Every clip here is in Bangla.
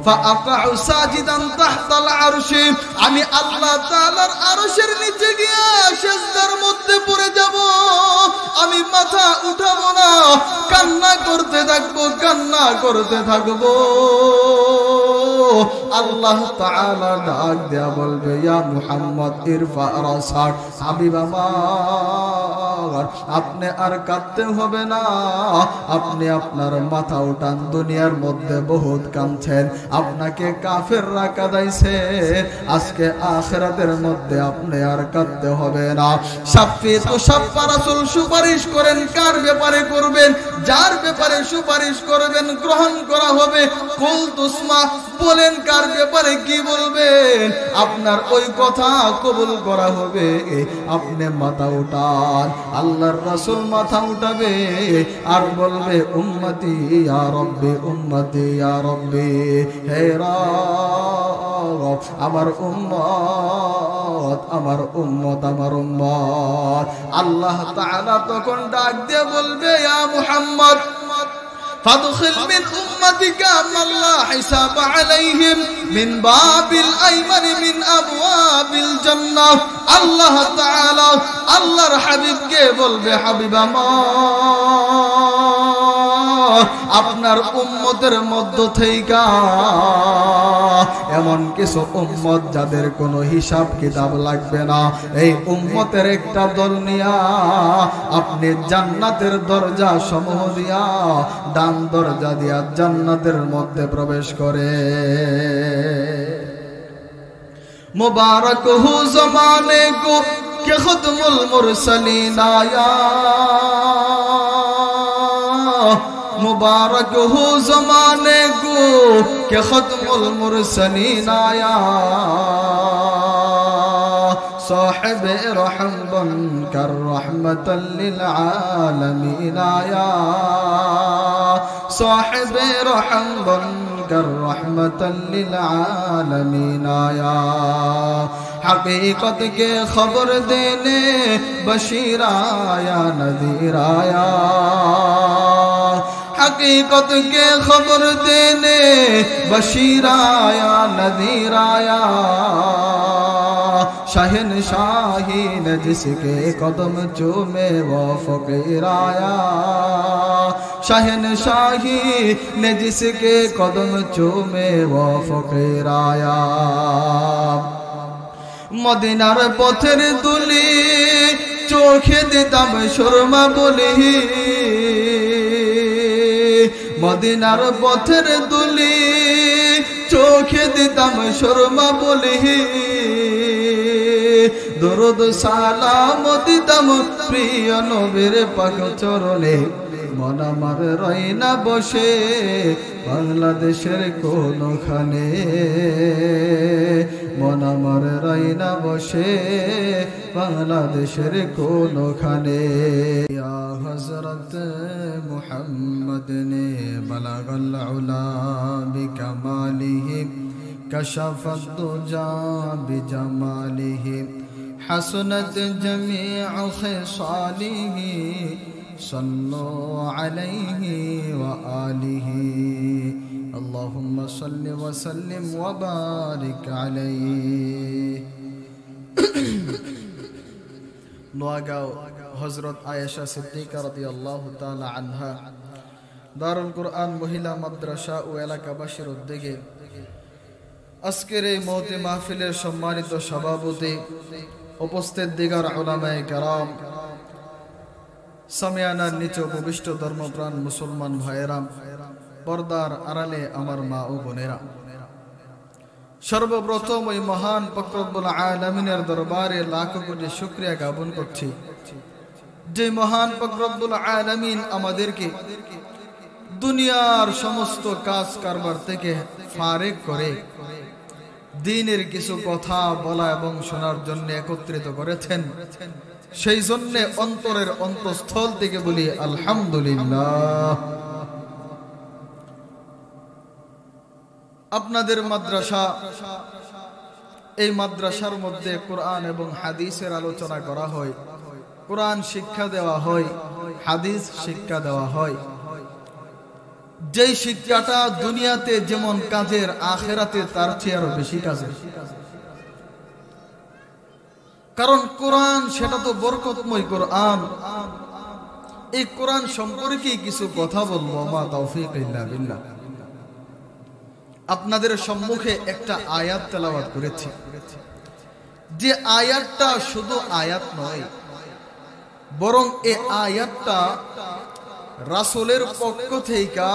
ফাআকাউ সাজিদান তাহতাল আরশি, আমি আল্লাহ তাআলার আরশের নিচে গিয়ে সিজদার মধ্যে পড়ে যাব, আমি মাথা উঠাবো না, কান্না করতে থাকবো, কান্না করতে থাকবো। আল্লাহ তাআলা ডাক দেয়া বলবে, ইয়া মুহাম্মদ ইরফা রাসাক, হাবিব আমার আপনি আর কাঁদতে হবে না, আপনি আপনার মাথা উঠান। দুনিয়ার মধ্যে বহুত কাঁদছেন, আপনাকে কাফেররা কাঁদাইছে, আজকে আখিরাতের মধ্যে আপনি আর কাঁদতে হবে না। শাফি তো শাফা রাসূল সুপারিশ করেন, কার ব্যাপারে করবেন? যার ব্যাপারে সুপারিশ করবেন গ্রহণ করা হবে। কুল তুসমা, বলেন কার ব্যাপারে কি বলবেন, আপনার ওই কথা কবুল করা হবে। আপনি মাথা উঠান। আল্লাহর রাসূল মাথা উঠাবে আর বলবে, উম্মতি ইয়া রাব্বি, উম্মতি ইয়া রাব্বি, হে রব আমার উম্মত, আমার উম্মত, আমার উম্মত। আল্লাহ তাআলা তখন ডাক দিয়ে বলবে, ইয়া মুহাম্মদ فادخل من أمتك من لا حساب عليهم من باب الأيمن من أبواب الجنة। الله تعالى আল্লাহর হাবিবকে বলবে, হাবিব আমার আপনার উম্মতের মধ্য থেকে এমন কিছু উম্মত যাদের কোনো হিসাব কিতাব লাগবে না, এই উম্মতের একটা দল নিয়া আপনি জান্নাতের দরজা সমূহ দিয়া, ডান দরজা দিয়া জান্নাতের মধ্যে প্রবেশ করে। মুবারক হু জমানে কো কে খতমুল মুরসলিন আয়া, मुबारक हो ज़माने को के ख़त्मुल मुरसलीन आया, साहिब रहम बनकर रहमतल लिल आलमीन आया, साहिब रहम बनकर रहमतल लिल आलमीन आया। हकीकत के खबर देने बशीर आया, नज़ीर आया, हकीकत के खबर देने बशीर आया, नज़ीर आया। शहनशाही ने जिसके कदम चूमे वो फ़कीर आया, शहनशाही ने जिसके कदम चूमे वो फ़कीर आया। मदीनार पथेर दुली चोखे दिताम सुरमा बोली, मदीनार पथेर दुली चोखे दिताम सुरमा बोली, दरुद सालाम दिताम प्रिय नबीर पाक चरणे। मन आमार रय ना बसे बांग्लादेशेर कोनोखाने, मन आमार रय ना बसे बांग्लादेशेर कोनोखाने। या हज़रत मुहम्मद ने बलगल उला बिकमालिहि, कशफत दुजा बिजमालिहि, हसनत जमीअ खिसालिहि, सल्लु अलैहि व आलिहि। अल्लाहुम्मा सल्लि व सल्लिम व बारिक अलैहि। নোয়াগাঁও হযরত আয়েশা সিদ্দিকা রাদিয়াল্লাহু তাআলা আনহা দারুল কুরআন মহিলা মাদ্রাসা ও এলাকাবাসীর উদ্যোগে আজকের এই মওতে মাহফিলের সম্মানিত সভাপতি, উপস্থিত দিগার উলামায়ে কেরাম, সামিয়ানার নিচে উপবিষ্ট ধর্মপ্রাণ মুসলমান ভাইয়েরা, পর্দার আড়ালে আমার মা ও বোনেরা, সর্বপ্রথম ওই মহান পাক রব্বুল আলামিনের দরবারে লাখো কোটি শুকরিয়া জ্ঞাপন করছি, যে মহান পাক রব্বুল আলামিন আমাদেরকে দুনিয়ার সমস্ত কাজ কারবার থেকে ফারেক করে দ্বীনের কিছু কথা বলা এবং শোনার জন্য একত্রিত করেছেন। সেই জন্য অন্তরের অন্তঃস্থল থেকে বলি আলহামদুলিল্লাহ। আপনাদের মাদ্রাসা, এই মাদ্রাসার মধ্যে কোরআন এবং হাদিসের আলোচনা করা হয়, কোরআন শিক্ষা দেওয়া হয়, হাদিস শিক্ষা দেওয়া হয়। যেই শিক্ষাটা দুনিয়াতে যেমন কাজের, আখেরাতে তার চেয়ে আরো বেশি কাজের। কারণ কোরআন সেটা তো বরকতময় কোরআন। এই কোরআন সম্পর্কে কিছু কথা বলবো। মা তাওফীক ইল্লা বিল্লাহ। আপনাদের সম্মুখে একটা আয়াত তেলাওয়াত করেছি, যে আয়াতটা শুধু আয়াত নয়, বরং এই আয়াতটা রাসূলের পক্ষ থেকে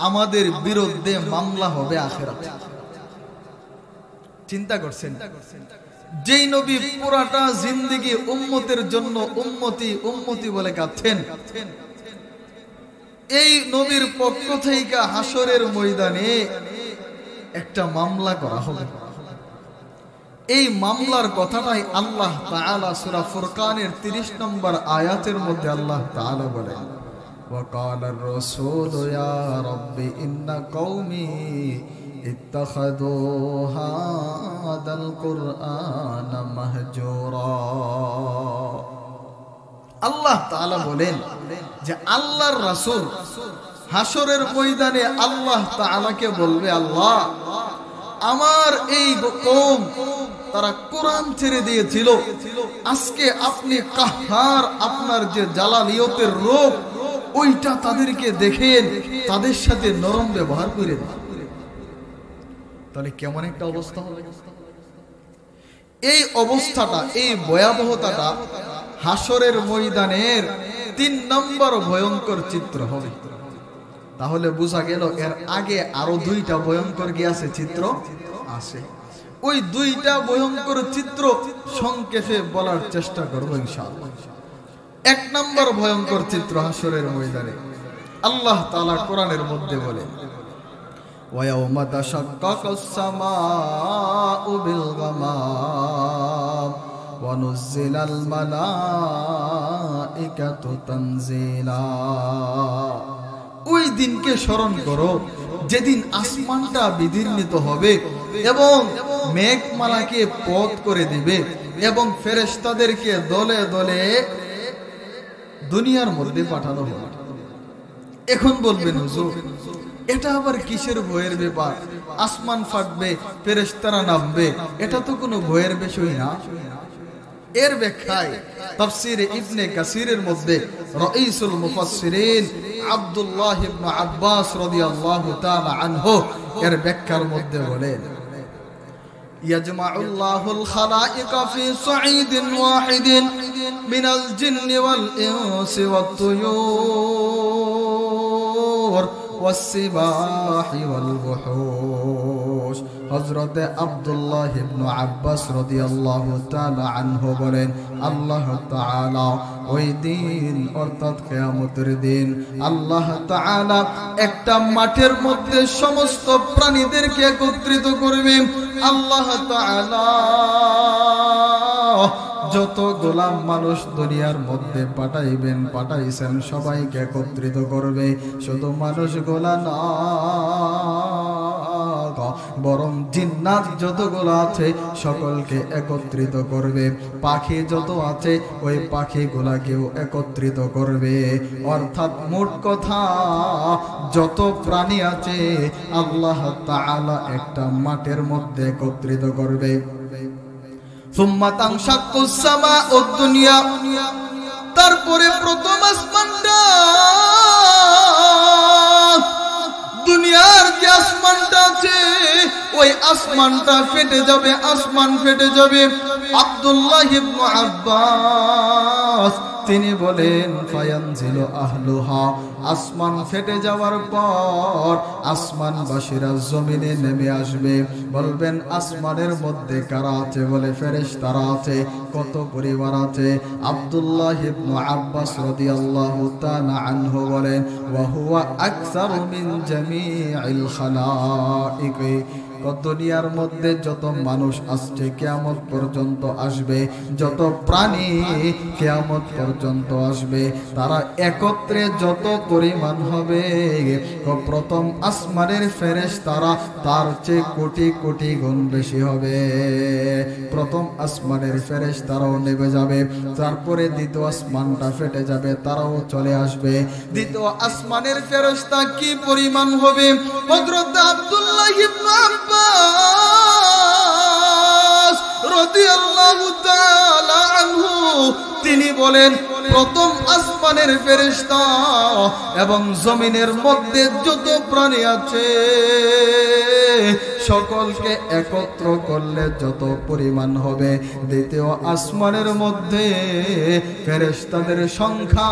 আমাদের বিরুদ্ধে মামলা হবে আখিরাতে। চিন্তা করছেন, যেই নবী পুরাটা জিন্দেগি উম্মতের জন্য উম্মতি উম্মতি বলে কাঁদছেন, এই নবীর পক্ষ থেকে হাসরের ময়দানে একটা মামলা করা হবে। এই মামলার কথাটাই আল্লাহ তাআলা সূরা ফুরকানের 30 নম্বর আয়াতের মধ্যে আল্লাহ তাআলা বলেন, وقال الرسول يا رب إن قومي اتخذوا هذا القرآن مهجورا। আল্লাহ তাআলা বলেন যে আল্লাহর রাসূল হাসরের ময়দানে আল্লাহ তাআলাকে বলবে, আল্লাহ আমার এই কওম তারা কোরআন ছেড়ে দিয়েছিল, আজকে আপনি কাহ্হার, আপনার যে জালালিয়তের রূপ ওইটা তাদেরকে দেখেন, তাদের সাথে নরম ব্যবহার করেন। তাহলে কেমন একটা অবস্থা হবে? এই অবস্থাটা, এই ভয়াবহতাটা হাসরের ময়দানের 3 নম্বর ভয়ঙ্কর চিত্র হবে। তাহলে বোঝা গেল এর আগে আরো 2টা ভয়ঙ্কর কি আছে, চিত্র আছে। ওই 2টা ভয়ঙ্কর চিত্র সংক্ষেপে বলার চেষ্টা করব ইনশাআল্লাহ। 1 নম্বর ভয়ঙ্কর চিত্র হাসরের ময়দানে আল্লাহ তাআলা কোরআনের মধ্যে বলেন, ওয়ায়াউমা তাশাক্কাকাস সামাউ বিল গামাম ওয়া নুজ্জিলাল মালাইকাতু তানজিলা। ওই দিনকে স্মরণ করো যেদিন আসমানটা বিদীর্ণিত হবে এবং মেঘমালাকে পথ করে দিবে এবং ফেরেশতাদেরকে দলে দলে দুনিয়ার মধ্যে পাঠানো হবে। এখন বলবেন, হুজুর এটা আবার কিসের ভয়ের ব্যাপার? আসমান ফাটবে, ফেরেশতারা নামবে, এটা তো কোনো ভয়ের বিষয় না। এর ব্যাখ্যায় তাফসীরে ইবনে কাসিরের মধ্যে রাইসুল মুফাসসিরিন আব্দুল্লাহ ইবনে আব্বাস রাদিয়াল্লাহু তাআলা আনহু এর ব্যাখ্যার মধ্যে বলেন, ইয়াজমাউল্লাহুল খালাইকা ফি সাঈদিন ওয়াহিদিন মিনাল জিন্নি ওয়াল ইনসি ওয়াত তুয়ুর ওয়াস-সিবাহি ওয়াল বুহুশ। হযরত আব্দুল্লাহ ইবনে আব্বাস রাদিয়াল্লাহু তাআলা আনহু বলেন, আল্লাহ তাআলা ওই দিন অর্থাৎ কিয়ামতের দিন আল্লাহ তাআলা একটা মাঠের মধ্যে সমস্ত প্রাণীদেরকে একত্রিত করবেন। আল্লাহ তাআলা যত গোলাম মানুষ দুনিয়ার মধ্যে পাঠাইছেন সবাইকে একত্রিত করবে। শুধু মানুষ গোলা না, বরং জিন্নাত যতগুলো আছে সকলকে একত্রিত করবে। পাখি যত আছে ওই পাখিগুলাকেও একত্রিত করবে। অর্থাৎ মোট কথা যত প্রাণী আছে আল্লাহ তাআলা একটা মাঠের মধ্যে একত্রিত করবে। সুম্মা তানশাক্কুস সামাউদ দুনিয়া, তারপরে প্রথম আসমানটা, দুনিয়ার যে আসমানটা আছে ওই আসমানটা ফেটে যাবে, আসমান ফেটে যাবে। আব্দুল্লাহ ইবনে আব্বাস তিনি বলেন, ফায়ানজিলু আহলুহা, আসমান ফেটে যাওয়ার পর আসমানবাসীরা জমিনে নেমে আসবে। বলবেন আসমানের মধ্যে কারা আছে? বলে ফেরেশতারা আছে। কত পরিবার আছে? আব্দুল্লাহ ইবনে আব্বাস রাদিয়াল্লাহু তাআলা আনহু বলেন, ওয়া হুয়া আকসারু মিন জামিইল খালাইক। দুনিয়ার মধ্যে যত মানুষ আসছে কিয়ামত পর্যন্ত আসবে, যত প্রাণী কিয়ামত পর্যন্ত আসবে, তারা একত্রে যত পরিমাণ হবে, প্রথম আসমানের ফেরেশতারা তার চেয়ে কোটি কোটি গুণ বেশি হবে। প্রথম আসমানের ফেরেশতারাও নেমে যাবে, তারপরে দ্বিতীয় আসমানটা ফেটে যাবে, তারাও চলে আসবে। দ্বিতীয় আসমানের ফেরেশতা কি পরিমাণ হবে? হযরত আব্দুল্লাহ ইবনে আব্বাস রাদিয়াল্লাহু তাআলা আনহু তিনি বলেন, প্রথম আসমানের ফেরেশতা এবং জমিনের মধ্যে যত প্রাণী আছে সকলকে একত্র করলে যত পরিমাণ হবে, দ্বিতীয় আসমানের মধ্যে ফেরেশতাদের সংখ্যা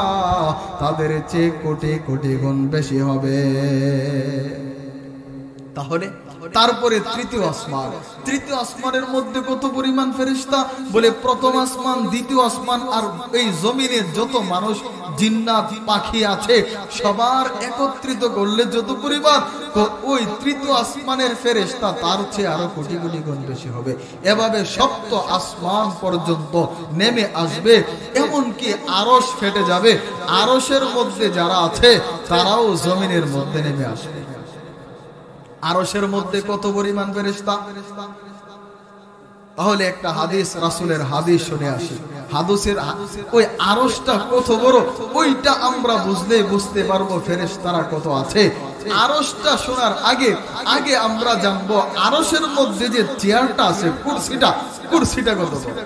তাদের চেয়ে কোটি কোটি গুণ বেশি হবে। তাহলে তারপরে তৃতীয় আসমান, তৃতীয় আসমানের মধ্যে কত পরিমাণ ফেরেশতা? বলে প্রথম আসমান, দ্বিতীয় আসমান আর এই জমিনে যত মানুষ জিন্নাত পাখি আছে সবার একত্রিত করলে যত পরিমাণ, ওই তৃতীয় আসমানের ফেরেশতা তার চেয়ে আরো কোটি কোটি গুণ বেশি হবে। এভাবে সপ্ত আসমান পর্যন্ত নেমে আসবে, এমনকি আরশ ফেটে যাবে, আরশের মধ্যে যারা আছে তারাও জমিনের মধ্যে নেমে আসবে। আরশের মধ্যে কত পরিমাণ ফেরেশতা? তাহলে একটা হাদিস, রাসূলের হাদিস শুনে আসি। হাদিসের ওই আরশটা কত বড় ওইটা আমরা বুঝতে পারবো ফেরেশতারা কত আছে। আরশটা শোনার আগে আমরা জানবো আরশের মধ্যে যে চেয়ারটা আছে, কুরসিটা কত বড়।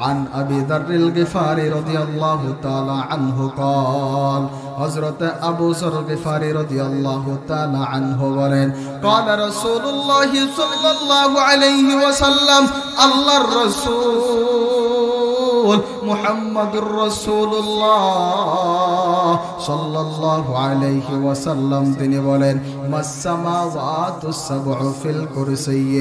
عن أبي ذر الغفاري رضي الله تعالى عنه قال حضرت أبو ذر الغفاري رضي الله تعالى عنه বলেন قال رسول الله صلى الله عليه وسلم الله الرسول محمد رسول الله صلى الله عليه وسلم তিনি বলেন ما السماوات السبع في الكرسي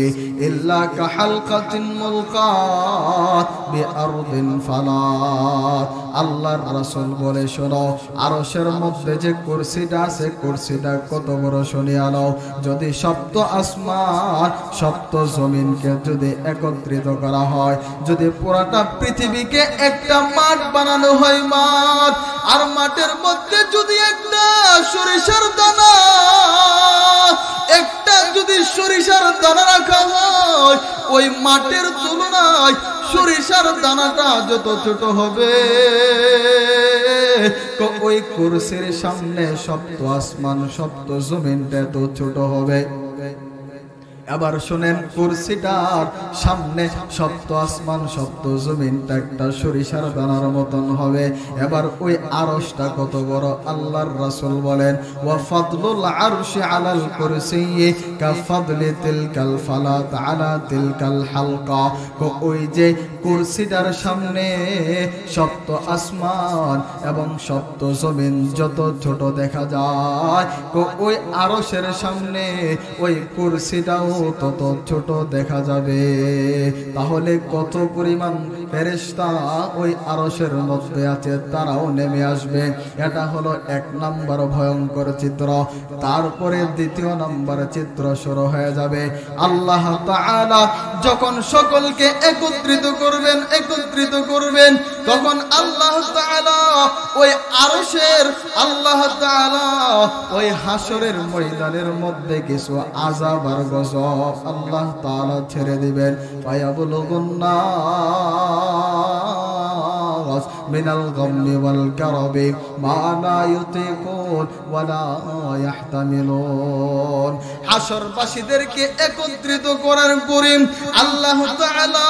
إلا كحلقة ملقاة بأرض فلاة। আল্লাহর রাসূল বলে শোনো, আরশের মধ্যে যে কুরসিটা আছে কুরসিটা কত বড় শুনিয়া নাও। যদি সপ্ত আসমান সপ্ত জমিনকে যদি একত্রিত করা হয়, যদি পুরাটা পৃথিবীকে একটা মাঠ বানানো হয়, মাঠ, আর মাঠের মধ্যে যদি একটা সরিষার দানা রাখা হয়, ওই মাঠের তুলনায় সরিষার দানাটা যত ছোট হবে, ওই কুরসির সামনে সপ্ত আসমান সপ্ত জমিনটা তো ছোট হবে। এবার শুনেন, কুরসিটার সামনে সপ্ত আসমান সপ্ত জমিনটা একটা সরিষার দানার মতন হবে। এবার ওই আরশটা কত বড়? আল্লাহর রাসূল বলেন ওয়া ফাদলুল আরশি আলাল কুরসি কাফাদলি তিলকাল ফালাত আলা তিলকাল হালকা। ওই যে কুরসিটার সামনে সপ্ত আসমান এবং সপ্ত জমিন যত ছোট দেখা যায়, ওই আরশের সামনে ওই কুরসিটাও তত ছোট দেখা যাবে। তাহলে কত পরিমাণ ফেরেশতা ওই আরশের মধ্যে আছে, তারাও নেমে আসবে। এটা হলো এক নম্বর ভয়ঙ্কর চিত্র। তারপরে দ্বিতীয় নম্বর চিত্র শুরু হয়ে যাবে। আল্লাহ তাআলা যখন সকলকে একত্রিত করবেন তখন আল্লাহ তাআলা ওই আরশের, আল্লাহ তাআলা ওই হাসরের ময়দানের মধ্যে কিছু আযাব আর গজব আল্লাহ তাআলা ছেড়ে দিবেন। ফায়াবলুগুন নাস মিনাল গাম্মি ওয়াল কারবি মা লা ইউতিকুন ওয়া লা ইয়াহতামিলুন। হাসরবাসীদেরকে একত্রিত করার পরে আল্লাহ তাআলা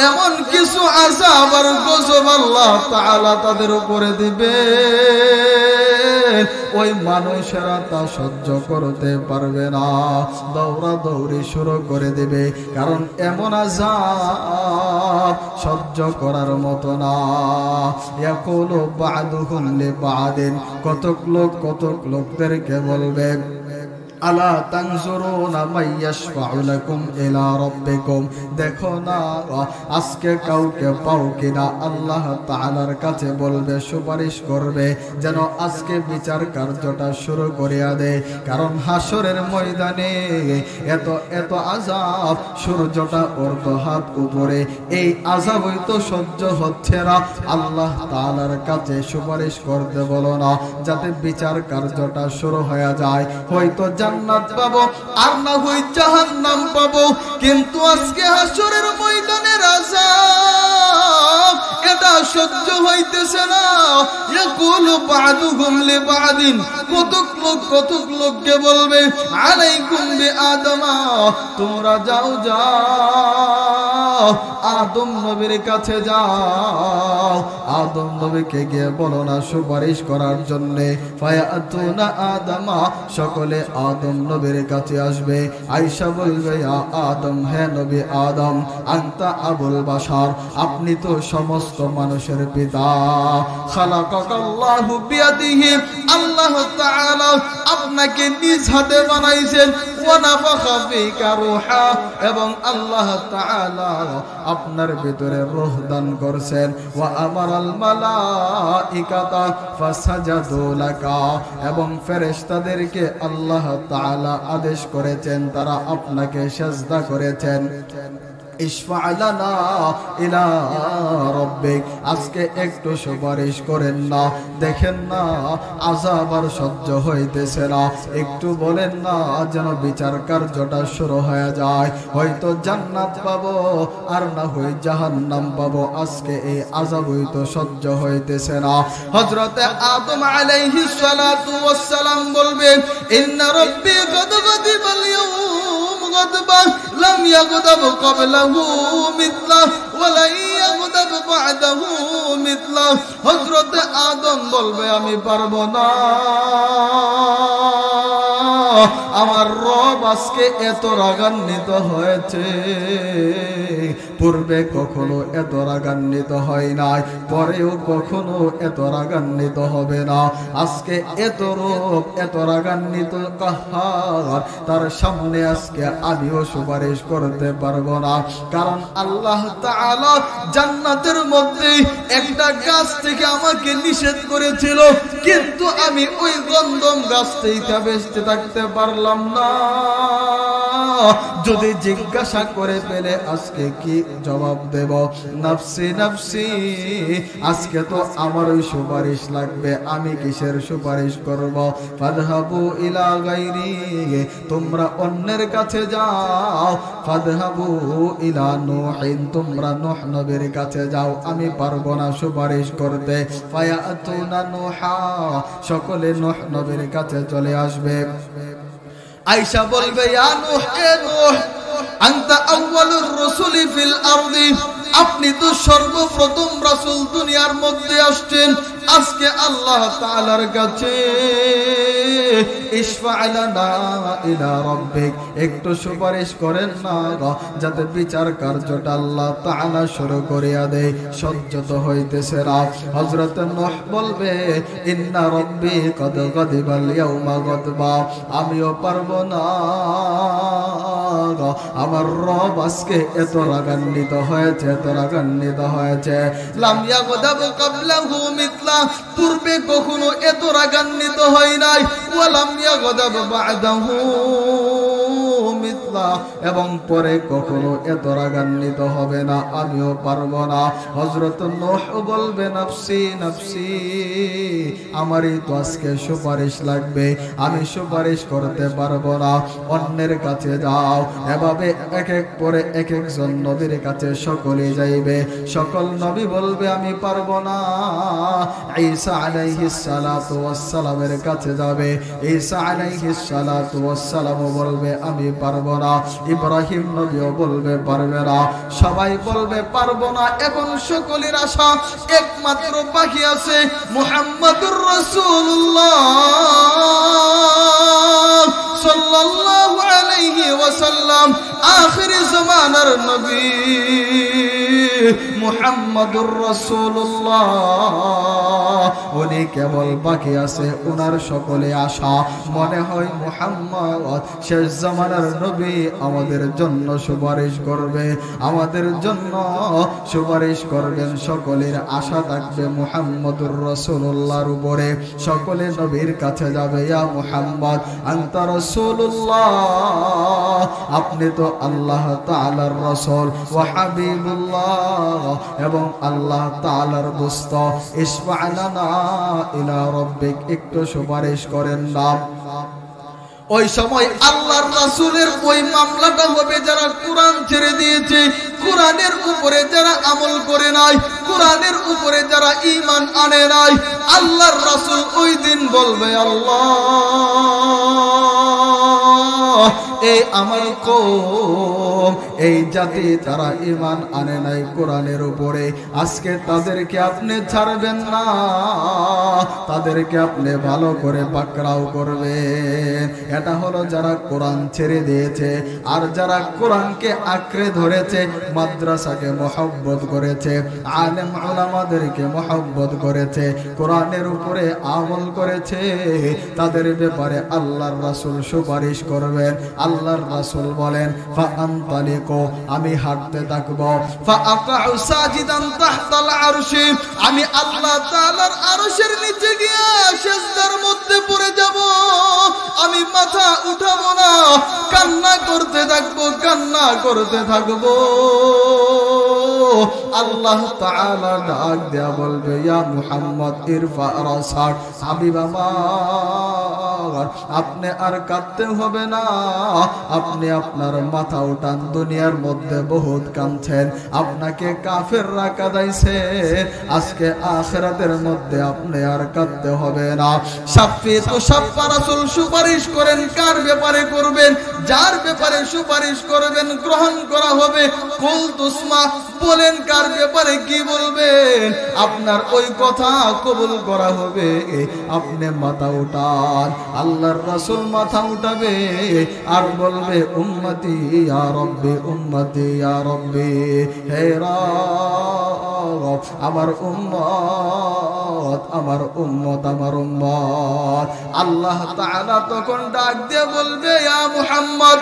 এমন কিছু আযাব আর গজব আল্লাহ তাআলা তাদের উপরে দিবে, ওই মানুষেরা তা সহ্য করতে পারবে না, দৌড়াদৌড়ি শুরু করে দেবে। কারণ এমন আযাব সহ্য করার মতো না। ইয়াকুলু বা'দুহুম লিবা'দিন, কতক লোকদেরকে বলবে আলা তানজুরুনা মাইয়াশফাউ লাকুম ইলা রাব্বিকুম। দেখো না আজকে কাউকে পাও কিনা আল্লাহ তাআলার কাছে বলবে, সুপারিশ করবে যেন আজকে বিচার কার্যটা শুরু করিয়া দেয়। কারণ হাসরের ময়দানে এত এত আযাব, সূর্যটা অর্ধ হাত উপরে, এই আযাব হয়তো সহ্য হচ্ছে না। আল্লাহ তাআলার কাছে সুপারিশ করতে বলো না, যাতে বিচার কার্যটা শুরু হয়ে যায়। হয়তো জান্নাত পাবো আর না হয় জাহান্নাম পাবো, কিন্তু আজকে হাসরের ময়দানের আযাব এটা সহ্য হইতেছে না। ইয়াকুলু বাদুহুম লিবাদিন, কতক লোককে বলবে আলাইকুম বিআদমা, তোমরা যাও আদম নবীর কাছে যাও। আদম নবীকে গিয়ে বলো না সুপারিশ করার জন্য। ফায়াতুনা আদমা, সকলে আদম নবীর কাছে আসবে। আয়েশা বলবে ইয়া আদম, হে নবী আদম, আনতা আবুল বাশার, আপনি তো সমস্ত মানুষের পিতা। খালাকাকাল্লাহু বিয়াদিহি, আল্লাহ তাআলা আপনাকে নিজ হাতে বানাইছেন। ওয়া নাফাখা ফিকা রূহা, এবং আল্লাহ তাআলা আপনার ভিতরে রূহ দান করেছেন। ওয়া আমারাল মালাইকাতা ফাসাজাদু লাকা, এবং ফেরেশতাদেরকে আল্লাহ তাআলা আদেশ করেছেন তারা আপনাকে সিজদা করেছেন। ইশফা' লানা ইলা রাব্বিক, আজকে একটু সুপারিশ করেন না। দেখেন না আযাব আর সহ্য হইতেছে না, একটু বলেন না যেন বিচার কার্যটা শুরু হয়ে যায়। হয়তো জান্নাত পাবো আর না হয় জাহান্নাম পাবো, আজকে এই আযাব হয়তো সহ্য হইতেছে না। হযরতে আদম আলাইহিস সালাতু ওয়াস সালাম বলবেন, ইন্না রাব্বি কদ গাদিবাল ইয়াউম গাদবা লাম ইয়াগদাব ক্বাবলাহু মিথলা ওয়া লা ইয়াগদাব বা'দাহু মিথলা। হযরতে আদম বলবে আমি পারবো না, আমার রব আজকে এত রাগান্বিত হয়েছে, পূর্বে কখনো এত রাগান্বিত হয় নাই, পরেও কখনো এত রাগান্বিত হবে না। আজকে এত রূপ, এত রাগান্বিত কাহার, তার সামনে আজকে আমিও সুপারিশ করতে পারবো না। কারণ আল্লাহ তাআলা জান্নাতের মধ্যে একটা গাছ থেকে আমাকে নিষেধ করেছিল, কিন্তু আমি ওই গন্ধম গাছ থেকে বেঁচে থাকতে পারলাম না। যদি জিজ্ঞাসা করে পেলে আজকে কি জবাব দেব? নফসি নফসি, আজকে তো আমার ওই সুপারিশ লাগবে, আমি কিসের সুপারিশ করব? ফাদহাবু ইলা গায়রি, তোমরা অন্যের কাছে যাও। ফাদহাবু ইলা নূহিন, তোমরা নূহ নবীর কাছে যাও, আমি পারবো না সুপারিশ করতে। ফায়াতুনা নূহা, সকলে নূহ নবীর কাছে চলে আসবে। আয়েশা বলবে ইয়া নূহ, এ নূহ, আনতা আউয়ালুর রাসূলি ফিল আরদি, আপনি তো সর্বপ্রথম রাসূল দুনিয়ার মধ্যে আসছেন। আজকে আল্লাহ তাআলার কাছে ইশফা' লানা ইলা রাব্বিক, একটু সুপারিশ করেন না যাতে বিচার কার্যটা আল্লাহ তাআলা শুরু করিয়া দেয়। সহ্য তো হইতেছে না। হযরত নূহ বলবে ইন্না রাব্বি কদ গাদিবাল ইয়াউমা গাদবা, আমিও পারবো না, আমার রব আজকে এত রাগান্বিত হয়েছে, এত রাগান্বিত হয়েছে। লাম ইয়াগদাব ক্বাবলাহু মিথলা, পূর্বে কখনো এত রাগান্বিত হয় নাই। ওয়া লাম ইয়াগদাব বা'দাহু মিথলা, এবং পরে কখনো এত রাগান্বিত হবে না, আমিও পারবো না। হযরত নূহ বলবে নফসি নফসি, আমারই তো আজকে সুপারিশ লাগবে, আমি সুপারিশ করতে পারবো না, অন্যের কাছে যাও। এভাবে এক এক করে এক একজন নবীর কাছে সকলে যাইবে। সকল নবী বলবে আমি পারবো না। ঈসা আলাইহিস সালাতু ওয়াস সালামের কাছে যাবে। ঈসা আলাইহিস সালাতু ওয়াস সালাম বলবে আমি পারবো না। ইব্রাহিম নবীও বলবে পারবে না। সবাই বলবে পারবো না। এখন সকলের আশা একমাত্র বাকি আছে মুহাম্মাদুর রাসূলুল্লাহ সাল্লাল্লাহু আলাইহি ওয়াসাল্লাম, আখির জামানার নবী। মুহাম্মাদুর রাসূলুল্লাহ উনি কেবল বাকি আছে ওনার সকলে আশা মনে হয় মুহাম্মদ শেষ জামানার নবী আমাদের জন্য সুপারিশ করবে আমাদের জন্য সুপারিশ করবেন সকলের আশা থাকবে মুহাম্মাদুর রাসূলুল্লাহর উপরে সকলে নবীর কাছে যাবে ইয়া মুহাম্মদ আনতা রাসূলুল্লাহ আপনি তো আল্লাহ তাআলার রাসূল ওয়া হাবিবুল্লাহ এবং আল্লাহ তাআলার দোস্ত ইশফা লানা ইলা রাব্বিক একটু সুপারিশ করেন না ওই সময় আল্লাহর রাসূলের ওই মামলাটা হবে যারা কোরআন ছেড়ে দিয়েছে কোরআনের উপরে যারা আমল করে নাই কোরআনের উপরে যারা ঈমান আনে নাই আল্লাহর রাসূল ওই দিন বলবে আল্লাহ এই আমার কওম এই জাতি তারা ঈমান আনে নাই কোরআনের উপরে আজকে তাদেরকে আপনি ছাড়বেন না তাদেরকে আপনি ভালো করে পাকড়াও করবেন এটা হলো যারা কোরআন ছেড়ে দিয়েছে আর যারা কোরআনকে আঁকড়ে ধরেছে মাদ্রাসাকে মহব্বত করেছে আলেম উলামাদেরকে মহব্বত করেছে কোরআনের উপরে আমল করেছে তাদের ব্যাপারে আল্লাহর রাসূল সুপারিশ করবেন আল্লাহর রাসূল বলেন ফাআনতালিকু আমি হাঁটতে থাকব ফাআকাউ সাজিদান তাহতাল আরশি আমি আল্লাহ তাআলার আরশের নিচে গিয়ে সিজদার মধ্যে পড়ে যাব আমি মাথা উঠাবো না কান্না করতে থাকবো আল্লাহ তাআলা ডাক দেয়া বলবে ইয়া মুহাম্মদ ইরফা রাসাক হাবিব আমার আপনি আর কাঁদতে হবে না আপনি আপনার মাথা উঠান দুনিয়ার মধ্যে বহুত কাঁদছেন আপনাকে কাফেররা কাঁদাইছে আজকে আখিরাতের মধ্যে আপনি আর কাঁদতে হবে না শাফি তো শাফা রাসূল সুপারিশ করেন কার ব্যাপারে করবেন যার ব্যাপারে সুপারিশ করবেন গ্রহণ করা হবে কুল তুসমা বলেন কার ব্যাপারে কি বলবেন আপনার ওই কথা কবুল করা হবে আপনি মাথা উঠান আল্লাহর রাসূল মাথা উঠাবে আর বলবে উম্মতি ইয়া রাব্বি উম্মতি ইয়া রাব্বি হে রব আমার উম্মত আমার উম্মত আমার উম্মত আল্লাহ তাআলা তখন ডাক দিয়ে বলবে ইয়া মুহাম্মদ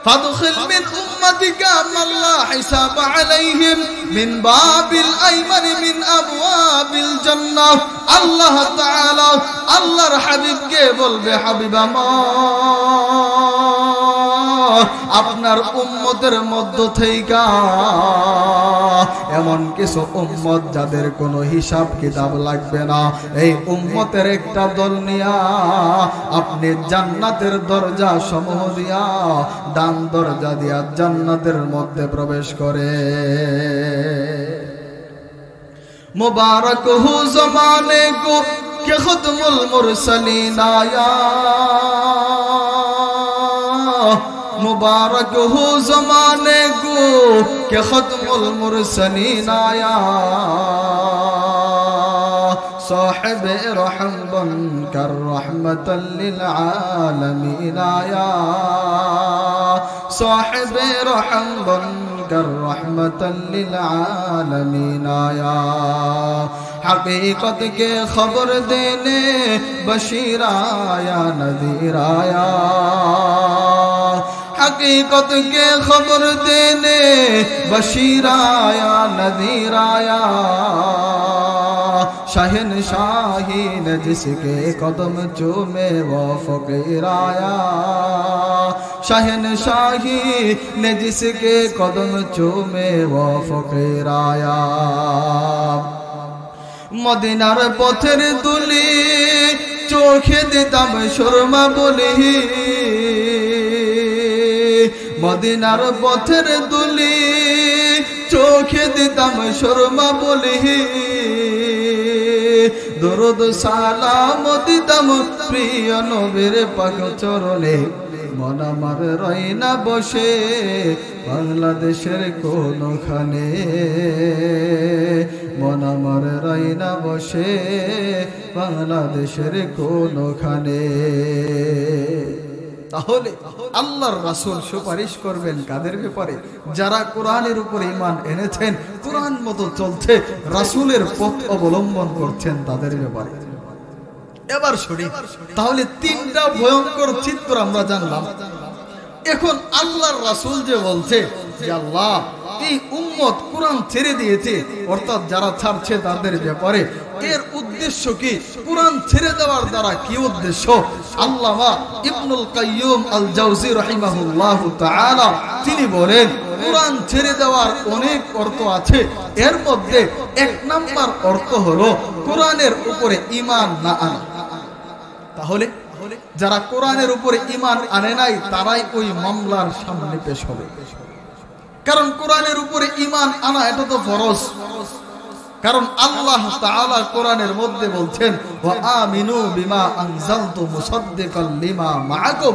فادخل من أمتك من لا حساب عليهم من باب الأيمن من أبواب الجنة الله تعالى الله حبيب के बोलबे হাবিব আমার আপনার উম্মতের মধ্য থেকে এমন কিছু উম্মত যাদের কোনো হিসাব কিতাব লাগবে না এই উম্মতের একটা দল নিয়া আপনি জান্নাতের দরজা সমূহ দিয়া ডান দরজা দিয়া জান্নাতের মধ্যে প্রবেশ করে মুবারক হু জমানে কো কে খতমুল মুরসলিন আয়া मुबारक हो ज़माने को के ख़त्मुल मुरसलीन आया साहिब रहम बनकर रहमतल लिल आलमीन आया साहिब रहम बनकर रहमतल लिल आलमीन आया हकीकत के खबर देने बशीर आया नज़ीर आया हकीकत के खबर देने बशीर आया नज़ीर आया शहनशाही ने जिसके कदम चूमे वो फकीर आया शहनशाही ने जिसके कदम चूमे वो फकीर आया मदीनार पथेर दुली चोखे दिताम सुरमा बोली मदीनार पथेर दुली चोखे दिताम सुरमा बोली दरुद सालाम दिताम प्रिय नबीर पाक चरणे मन आमार रय ना बसे बांग्लादेशेर कोनोखाने मन आमार रय ना बसे बांग्लादेशेर कोनोखाने তাহলে আল্লাহর রাসূল সুপারিশ করবেন কাদের ব্যাপারে? যারা কোরআনের উপরে ঈমান এনেছেন, কোরআন মতো চলছে, রাসূলের পথ অবলম্বন করছেন, তাদের ব্যাপারে। এবার শুনি, তাহলে তিনটা ভয়ঙ্কর চিত্র আমরা জানলাম। এখন আল্লাহর রাসূল যে বলছে যে আল্লাহ এই উম্মত কোরআন ছেড়ে দিয়েছে, অর্থাৎ যারা ছাড়ছে তাদের ব্যাপারে, এর উদ্দেশ্য কি? কোরআন ছেড়ে দেওয়ার দ্বারা কি উদ্দেশ্য? আল্লামা ইবনুল কাইয়্যুম আল জাওজি রাহিমাহুল্লাহু তাআলা তিনি বলেন, কোরআন ছেড়ে দেওয়ার অনেক অর্থ আছে। এর মধ্যে এক নাম্বার অর্থ হলো কোরআনের উপরে ঈমান না আনা। তাহলে যারা কোরআনের উপরে ঈমান আনে নাই তারাই ওই মামলার সামনে পেশ হবে। কারণ কোরআনের উপরে ঈমান আনা এটা তো ফরজ। কারণ আল্লাহ তাআলা কোরআনের মধ্যে বলছেন, ওয়া আমিনু বিমা আনজালতু মুসাদ্দিকাল লিমা মাআকুম।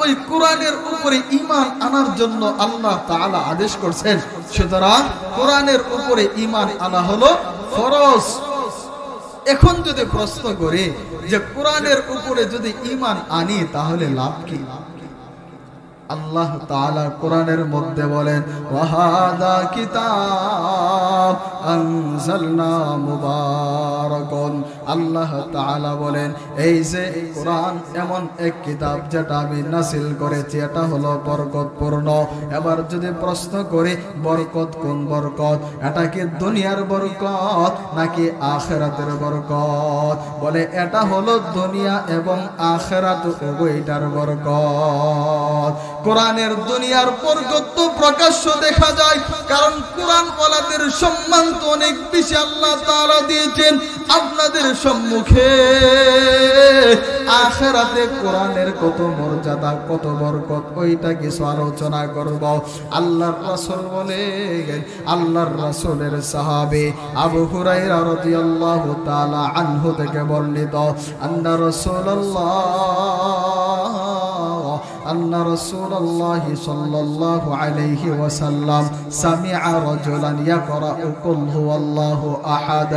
ওই কোরআনের উপরে ঈমান আনার জন্য আল্লাহ তাআলা আদেশ করেছেন। সুতরাং কোরআনের উপরে ঈমান আনা হলো ফরজ। এখন যদি প্রশ্ন করি যে কোরআনের উপরে যদি ঈমান আনি তাহলে লাভ কি? আল্লাহ তাআলা কোরআনের মধ্যে বলেন, ওয়াহাদা কিতাব আনজালনা মুবারাকুন। আল্লাহ তাআলা বলেন, এই যে কোরআন এমন এক কিতাব যেটা আমি নাযিল করেছি, এটা হলো বরকতপূর্ণ। এবার যদি প্রশ্ন করি বরকত কোন বরকত? এটা কি দুনিয়ার বরকত নাকি আখিরাতের বরকত? বলে এটা হলো দুনিয়া এবং আখিরাত উভয়টার বরকত। কোরআনের দুনিয়ার বরকত তো প্রকাশ্য দেখা যায়, কারণ কোরআন ওয়ালাদের সম্মান তো অনেক বেশি আল্লাহ তাআলা দিয়েছেন আপনাদের সম্মুখে। আখিরাতে কোরআনের কত মর্যাদা, কত বরকত, ওইটা কিছু আলোচনা করব। আল্লাহর রাসূল বলেন, আল্লাহর রাসূলের সাহাবী আবু হুরায়রা রাদিয়াল্লাহু তাআলা আনহু থেকে বর্ণিত, আন্না রাসূলুল্লাহ সাল্লাল্লাহু আলাইহি ওয়াসাল্লাম সামিআ রাজুলান ইয়াকরাউ কুল হুয়াল্লাহু আহাদ।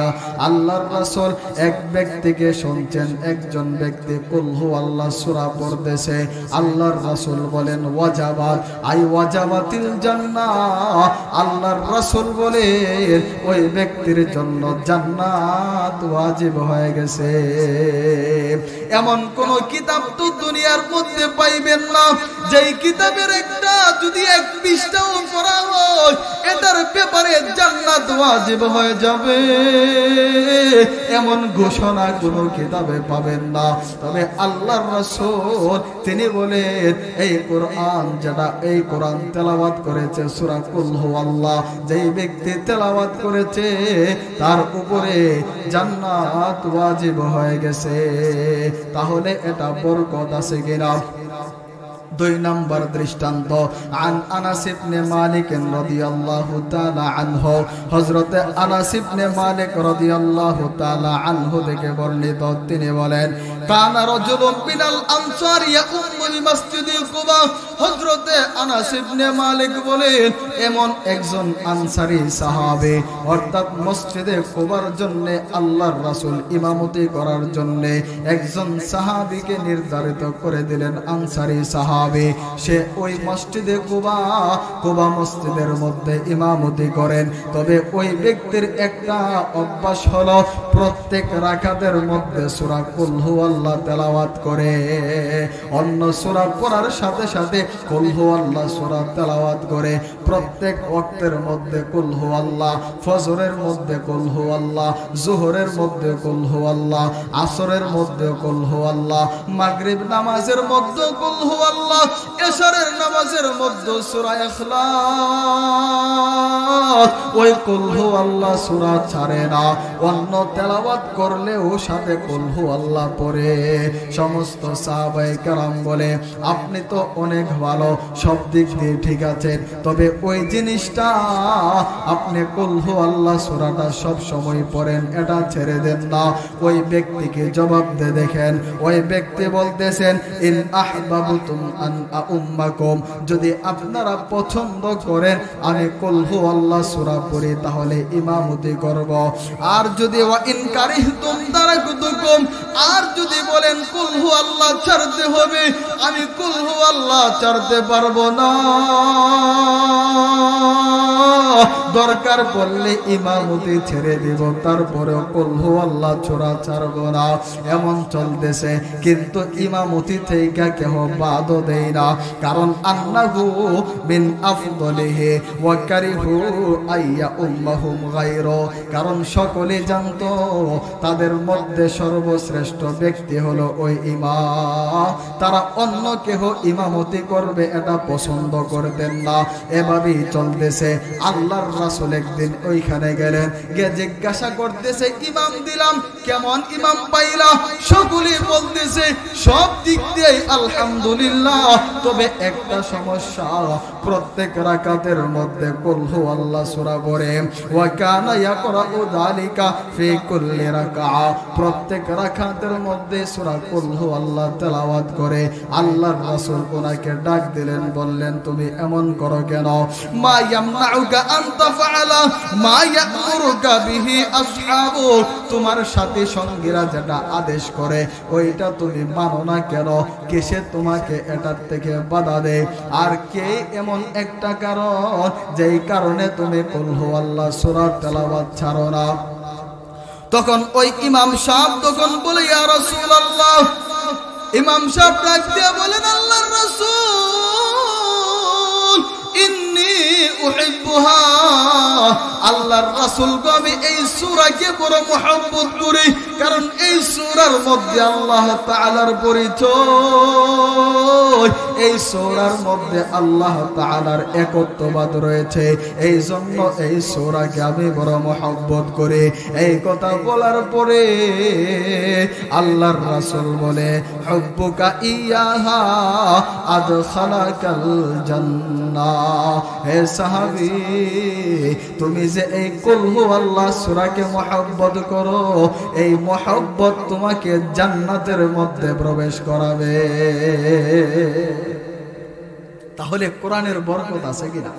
আল্লাহর রাসূল এক ব্যক্তিকে শুনছেন, একজন ব্যক্তি কুল হুয়াল্লাহ সূরা পড়তেছে। আল্লাহর রাসূল বলেন, ওয়াজাবাত আই ওয়াজাবাতিল জান্নাহ। আল্লাহর রাসূল বলেন, ওই ব্যক্তির জন্য জান্নাত ওয়াজিব হয়ে গেছে। এমন কোন কিতাব তো দুনিয়ার মধ্যে পাইবেন না যেই কিতাবের একটা যদি এক পৃষ্ঠাও পড়া হয় এটার ব্যাপারে জান্নাত ওয়াজিব হয়ে যাবে, এমন ঘোষণা কোন কিতাবে পাবেন না। তবে আল্লাহর রাসূল তিনি বলেন, এই কোরআন যেটা, এই কোরআন তেলাওয়াত করেছে সূরা কুল হুয়াল্লাহ, যেই ব্যক্তি তেলাওয়াত করেছে তার উপরে জান্নাত ওয়াজিব হয়ে গেছে। তাহলে এটা বরকত আছে কিনা? দুই নম্বর দৃষ্টান্ত, আন আনাস ইবনে মালিক রাদিয়াল্লাহু তাআলা আনহু, হযরতে আনাস ইবনে মালিক রাদিয়াল্লাহু তাআলা আনহু থেকে বর্ণিত, তিনি বলেন, কানা রাজুলুম মিনাল আনসার ইয়াকুমুল মসজিদে কুবা। হযরতে আনাস ইবনে মালিক বলেন, এমন একজন আনসারী সাহাবী, অর্থাৎ মসজিদে কুবার জন্য আল্লাহর রাসূল ইমামতি করার জন্য একজন সাহাবীকে নির্ধারিত করে দিলেন, আনসারী সাহাবী। সে ওই মসজিদে কুবা মসজিদের মধ্যে ইমামতি করেন। তবে ওই ব্যক্তির একটা অভ্যাস হলো প্রত্যেক রাকাতের মধ্যে সূরা কুল হুয়াল্লাহ তেলাওয়াত করে। অন্য সূরা পড়ার সাথে সাথে কুল হুয়াল্লাহ সূরা তেলাওয়াত করে। প্রত্যেক ওয়াক্তের মধ্যে কুল হুয়াল্লাহ, ফজরের মধ্যে কুল হুয়াল্লাহ, যোহরের মধ্যে কুল হুয়াল্লাহ, আসরের মধ্যে কুল হুয়াল্লাহ, মাগরিব নামাজের মধ্যে কুল হুয়াল্লাহ, এশারের নামাজের মধ্যে সূরা ইখলাস। ওই কুল হুয়াল্লাহ সূরা ছাড়ে না, অন্য তেলাওয়াত করলেও সাথে কুল হুয়াল্লাহ পড়ে। সমস্ত সাহাবায়ে কেরাম বলে, আপনি তো অনেক ভালো, সব দিক দিয়ে ঠিক আছেন, তবে ওই জিনিসটা আপনি কুল হুয়াল্লাহ সূরাটা সব সময় পড়েন, এটা ছেড়ে দেন না। ওই ব্যক্তিকে জবাব দিয়ে দেখেন, ওই ব্যক্তি বলতেছেন, ইন আহবাবতুম আন উম্মাকুম, যদি আপনারা পছন্দ করেন আমি কুল হুয়াল্লাহ সূরা পড়ি তাহলে ইমামতি করব, আর যদি ওয়া ইন কারিহতুম তারাকুতুকুম, আর যদি বলেন কুল হু আল্লাহ ছাড়তে হবে, আমি কুল হু আল্লাহ ছাড়তে পারবো না, দরকার পড়লে ইমামতি ছেড়ে দিব, তারপরেও কুল হু আল্লাহ ছোড়া ছাড়বো না। এমন চলতেছে, কিন্তু ইমামতি থেকে কেহ বাদও দেয় না, কারণ আন্নাহু মিন আফদলিহি ওয়া কারিহু আইয়া উম্মাহুম গায়রু, কারণ সকলে জানতো তাদের মধ্যে সর্বশ্রেষ্ঠ ব্যক্তি হলো ওই ইমাম, তারা অন্য কেহ ইমামতি করবে এটা পছন্দ করতেন না। এভাবেই চলতেছে। আল্লাহর রাসূল একদিন ওইখানে গেলেন, গিয়ে জিজ্ঞাসা করতেছে, ইমাম দিলাম, কেমন ইমাম পাইলা? সকলে বলতেছে সব দিক দিয়ে আলহামদুলিল্লাহ, তবে একটা সমস্যা, প্রত্যেক রাকাতের মধ্যে কুল হু আল্লাহ সূরা পড়ে, ওয়া কানা ইয়াকরাউ যালিকা ফি কুল্লি রাকাআ, প্রত্যেক রাকাতের মধ্যে সূরা কুল হু আল্লাহ তেলাওয়াত করে। আল্লাহর রাসূল ওনাকে ডাক দিলেন, বললেন তুমি এমন করো কেন? মা ইয়ামনাউকা আন তাফআলা মা ইয়া'মুরুকা বিহি আসহাবু, তোমার সাথী সঙ্গীরা যেটা আদেশ করে ওইটা তুমি মানো না কেন? কিসে তোমাকে এটার থেকে বাধা দেয়? আর কে এমন একটা কারণ যেই কারণে তুমি কুল হু আল্লাহ সূরা তেলাওয়াত ছাড়ো না? তখন ওই ইমাম সাহেব তখন বলে, ইয়া রাসূলুল্লাহ, ইমাম সাহেব ডাক দিয়ে বলেন, আল্লাহর রাসূল ইন্নী উহিব্বুহা, আল্লাহর রাসূল গো আমি এই সূরাকে বড় মহব্বত করি, কারণ এই সূরার মধ্যে আল্লাহ তাআলার পরিচয়, এই সূরার মধ্যে আল্লাহ তাআলার একত্ববাদ রয়েছে, এই জন্য এই সূরাকে আমি বড় মহব্বত করি। এই কথা বলার পরে আল্লাহর রাসূল বলে, হুব্বুকা ইয়াহা আদখালাকাল জান্নাহ, হে সাহাবী তুমি যে এই কুল হু আল্লাহ সূরাকে মহব্বত করো, এই মহব্বত তোমাকে জান্নাতের মধ্যে প্রবেশ করাবে। তাহলে কোরআনের বরকত আছে কিনা?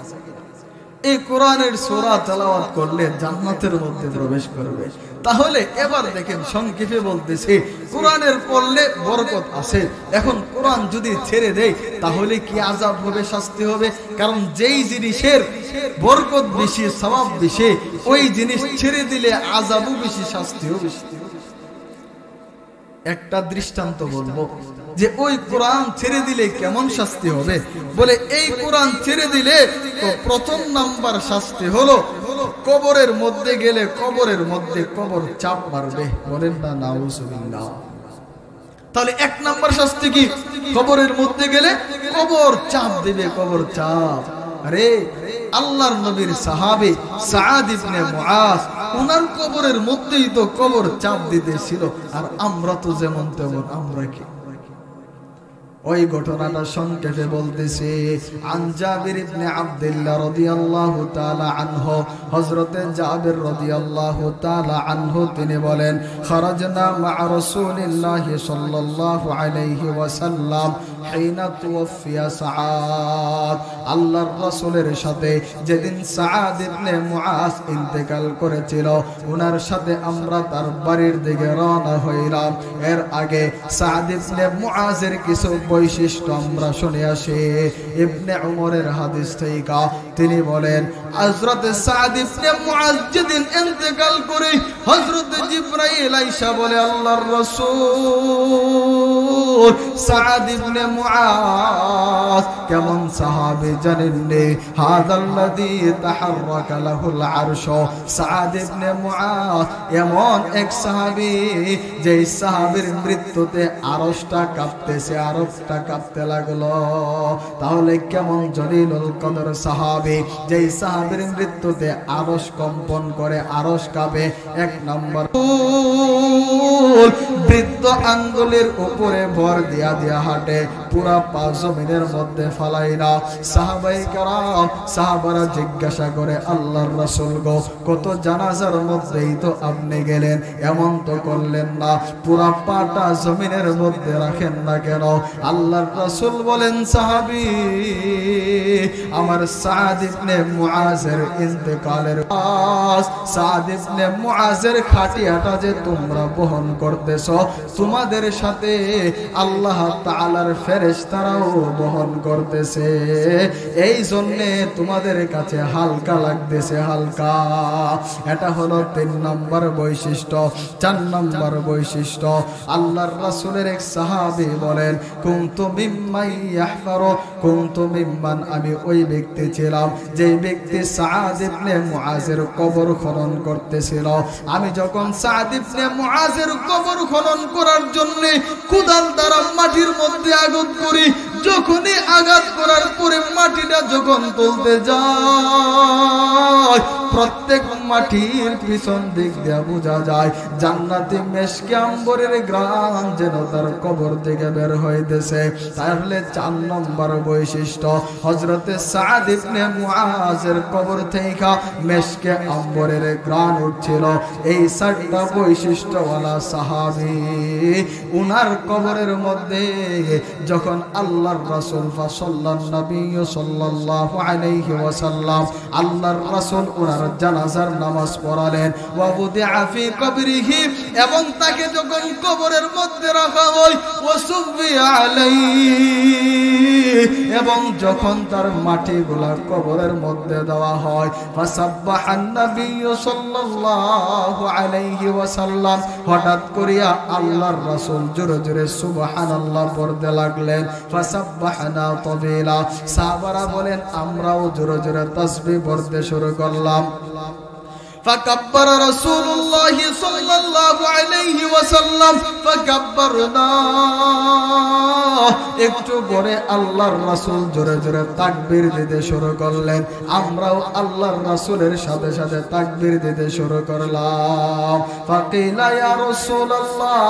এই কোরআনের সূরা তেলাওয়াত করলে জান্নাতের মধ্যে প্রবেশ করবে। তাহলে এবার দেখেন, সংক্ষেপে বলতেছি, কোরআনের পড়লে বরকত আছে। এখন কোরআন যদি ছেড়ে দেয় তাহলে কি আযাব হবে, শাস্তি হবে? কারণ যেই জিনিসের বরকত বেশি, সওয়াব বেশি, ওই জিনিস ছেড়ে দিলে আযাবও বেশি, শাস্তিও বেশি। একটা দৃষ্টান্ত বলবো যে ওই কোরআন ছেড়ে দিলে কেমন শাস্তি হবে। বলে এই কোরআন ছেড়ে দিলে তো প্রথম নাম্বার শাস্তি হলো কবরের মধ্যে গেলে কবরের মধ্যে কবর চাপ মারবে। বলেন না নাউজুবিল্লাহ। তাহলে এক নাম্বার শাস্তি কি? কবরের মধ্যে গেলে কবর চাপ দেবে, কবর চাপ। আরে আল্লাহর নবীর সাহাবী সাআদ ইবনে মুআজ, ওনার কবরের মধ্যেই তো কবর চাপ দিতেছিল, আর আমরা তো যেমন তেমন। আমরা কি ওই ঘটনাটা সংক্ষেপে বলতেছি। আন জাবির ইবনে আব্দুল্লাহ রাদিয়াল্লাহু তাআলা আনহু, হযরতে জাবির রাদিয়াল্লাহু তাআলা আনহু তিনি বলেন, খারাজনা মা রাসূলিল্লাহি সাল্লাল্লাহু আলাইহি ওয়াসাল্লাম হিনা তুওফিয়া সাআদ, আল্লাহর রাসূলের সাথে যেদিন সাআদ ইবনে মুআজ ইন্তেকাল করেছিল, ওনার সাথে আমরা তার বাড়ির দিকে রওনা হইলাম। এর আগে সাআদ ইবনে মুআজের কিছু বৈশিষ্ট্য আমরা শুনে আসি। ইবনে উমরের হাদিস থেকে তিনি বলেন, হযরত সাআদ ইবনে মুআজ যেদিন ইন্তেকাল করে, হযরত জিবরাইল আয়েশা বলে, আল্লাহর রাসূল সাআদ ইবনে মুআজ কেমন সাহাবী জানেননি? হাযাল্লাযী তাহাররাকা লাহুল আরশ, সাআদ ইবনে মুআজ এমন এক সাহাবী যে সাহাবীর মৃত্যুতে আরশটা কাঁপতেছে, আরশটা কাঁপতে লাগলো। তাহলে কেমন জলিলুল কদর সাহাবী, যে সাহাবীর মৃত্যুতে আরশ কম্পন করে, আরশ কাঁপে। এক নম্বর, বৃদ্ধ আঙ্গুলের উপরে ভর দিয়া দিয়া হাঁটে, পুরা পা জমিনের মধ্যে ফালাই না। সাহাবায়ে কেরাম, সাহাবারা জিজ্ঞাসা করে, আল্লাহর রাসূল গো, কত জানাজার মধ্যেই তো আপনি গেলেন, এমন তো করলেন না, পুরা পাটা জমিনের মধ্যে রাখেন না কেন? আল্লাহর রাসূল বলেন, সাহাবী আমার সাআদ ইবনে মুআজের ইন্তেকালের পর সাআদ ইবনে মুআজের খাটিয়াটা যে তোমরা বহন করতেছো, তোমাদের সাথে আল্লাহ তাআলার ফেরেশতারাও বহন করতেছে, এই জন্যে তোমাদের কাছে হালকা লাগতেছে, হালকা। এটা হলো 3 নম্বর বৈশিষ্ট্য। 4 নম্বর বৈশিষ্ট্য, আল্লাহর রাসূলের এক সাহাবী বলেন, কুনতু মিম্মান ইয়াহফারু, কুনতু মিম্মান, আমি ওই ব্যক্তি ছিলাম যে ব্যক্তি সাদ ইবনে মুআজের কবর খনন করতেছিল। আমি যখন সাদ ইবনে মুআজের কবর খনন করার জন্য কুদাল দ্বারা মাটির মধ্যে আঘাত করি, যখনই আঘাত করার পরে মাটিটা যখন তুলতে যায়, প্রত্যেক মাটির পিছন দিক দিয়ে বোঝা যায় জান্নাতি মেশকে আম্বরের গ্রাম যেন তার কবর থেকে বের হইতেছে। তাহলে 4 নম্বর বৈশিষ্ট্য, হযরতে সাদ ইবনে মুআজের কবর থেকে মেশকে আম্বরের গ্রাম উঠছিল। এই 4টা বৈশিষ্ট্যওয়ালা সাহাবী, উনার কবরের মধ্যে যখন আল্লাহর রাসূল সাল্লাল্লাহু আলাইহি ওয়াসাল্লাম, আল্লাহর রাসূল উনার জানাজার নামাজ পড়ালেন, ওয়া বুদিআ ফি কবরিহি, এবং তাকে যখন কবরের মধ্যে রাখা হয়, ওয়া সুবিয়া আলাইহি, এবং যখন তার মাটিগুলা কবরের মধ্যে দেওয়া হয়, ফাসাব্বাহান নবী সাল্লাল্লাহু আলাইহি ওয়াসাল্লাম, হঠাৎ করিয়া আল্লাহর রাসূল জোরে জোরে সুবহানাল্লাহ পড়তে লাগলেন। ফাসাব্বাহনা তাবিলা, সাহাবারা বলেন আমরাও জোরে জোরে তাসবিহ পড়তে শুরু করলাম। فكبر رسول الله صلى الله عليه وسلم فكبرنا, একটু পরে আল্লাহর রাসূল জোরে জোরে তাকবীর দিতে শুরু করলেন, আমরাও আল্লাহর রাসূলের সাথে সাথে তাকবীর দিতে শুরু করলাম। ফাকিলা ইয়া রাসূলুল্লাহ,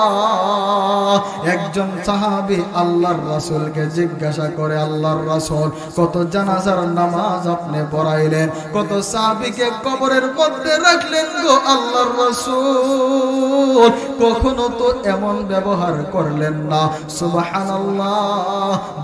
একজন সাহাবী আল্লাহর রাসূলকে জিজ্ঞাসা করে, আল্লাহর রাসূল কত জানাজার নামাজ আপনি পড়াইলেন, কত সাহাবীকে কবরের মধ্যে রাখলেন গো আল্লাহর রাসূল, কখনো তো এমন ব্যবহার করলেন না। সুবহানাল্লাহ,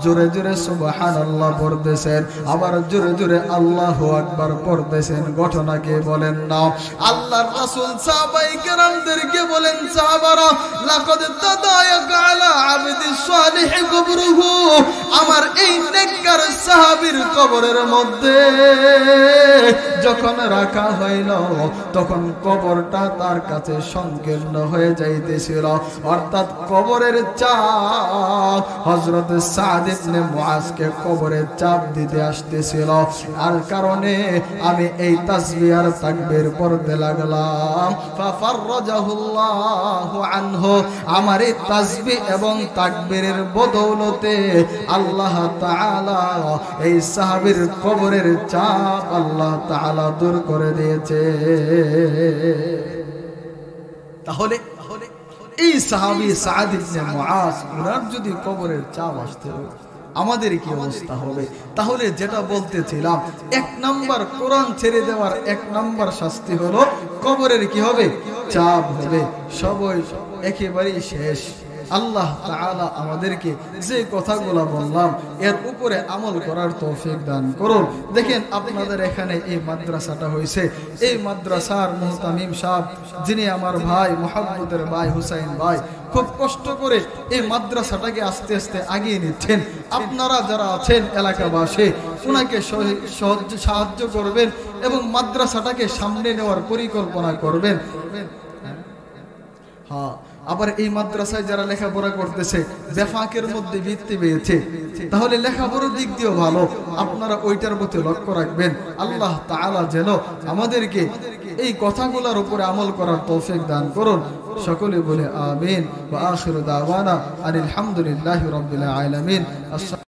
জোরে জোরে সুবহানাল্লাহ পড়তেছেন, আবার জোরে জোরে আল্লাহু আকবার পড়তেছেন। ঘটনা কে বলেন না, আল্লাহর রাসূল সাহাবায়ে কেরামদেরকে বলেন, সাহাবারা লাকাদ তাদায়াকা আলা আবদি সালিহ কবরুহু, আমার এই নেককার সাহাবীর কবরের মধ্যে যখন রাখা হইল, তখন কবরটা তার কাছে সংকীর্ণ হয়ে যাইতেছিল, অর্থাৎ কবরের চাপ হযরত সাদ ইবনে মুআজকে কবরের চাপ দিতে আসতেছিল। আর কারণে আমি এই তাসবিহ আর তাকবীর পড়তে লাগলাম। ফাফাররাজাহুল্লাহু আনহু, আমার এই তাসবিহ এবং তাকবীরের বদৌলতে আল্লাহ তাআলা এই সাহাবীর কবরের চাপ আল্লাহ তাআলা দূর করে দিয়েছে। তাহলে এই সাহাবী সাদ ইবনে মুআজ, ওনার যদি কবরের চাপ আসতে হয়, আমাদের কি অবস্থা হবে? তাহলে যেটা বলতেছিলাম, 1 নম্বর কোরআন ছেড়ে দেওয়ার 1 নম্বর শাস্তি হলো কবরের কি হবে? চাপ হবে। সবই একেবারেই শেষ। আল্লাহ তাআলা আমাদেরকে যে কথাগুলো বললাম এর উপরে আমল করার তৌফিক দান করুন। দেখেন আপনাদের এখানে এই মাদ্রাসাটা হয়েছে, এই মাদ্রাসার মুহতামিম সাহেব, যিনি আমার ভাই, মুহাব্বতের ভাই হুসাইন ভাই, খুব কষ্ট করে এই মাদ্রাসাটাকে আস্তে আস্তে আগিয়ে নিচ্ছেন। আপনারা যারা আছেন এলাকাবাসী, ওনাকে সাহায্য করবেন এবং মাদ্রাসাটাকে সামনে নেওয়ার পরিকল্পনা করবেন। হ্যাঁ, আবার এই মাদ্রাসায় যারা লেখাপড়া করতেছে বেফাকের মধ্যে বৃত্তি পেয়েছে, তাহলে লেখাপড়ার দিক দিয়েও ভালো, আপনারা ওইটার প্রতি লক্ষ্য রাখবেন। আল্লাহ তাআলা যেন আমাদেরকে এই কথাগুলোর উপরে আমল করার তৌফিক দান করুন। সকলে বলে আমিন। ওয়া আখিরু দাওয়ানা আনিল হামদুলিল্লাহি রাব্বিল আলামিন।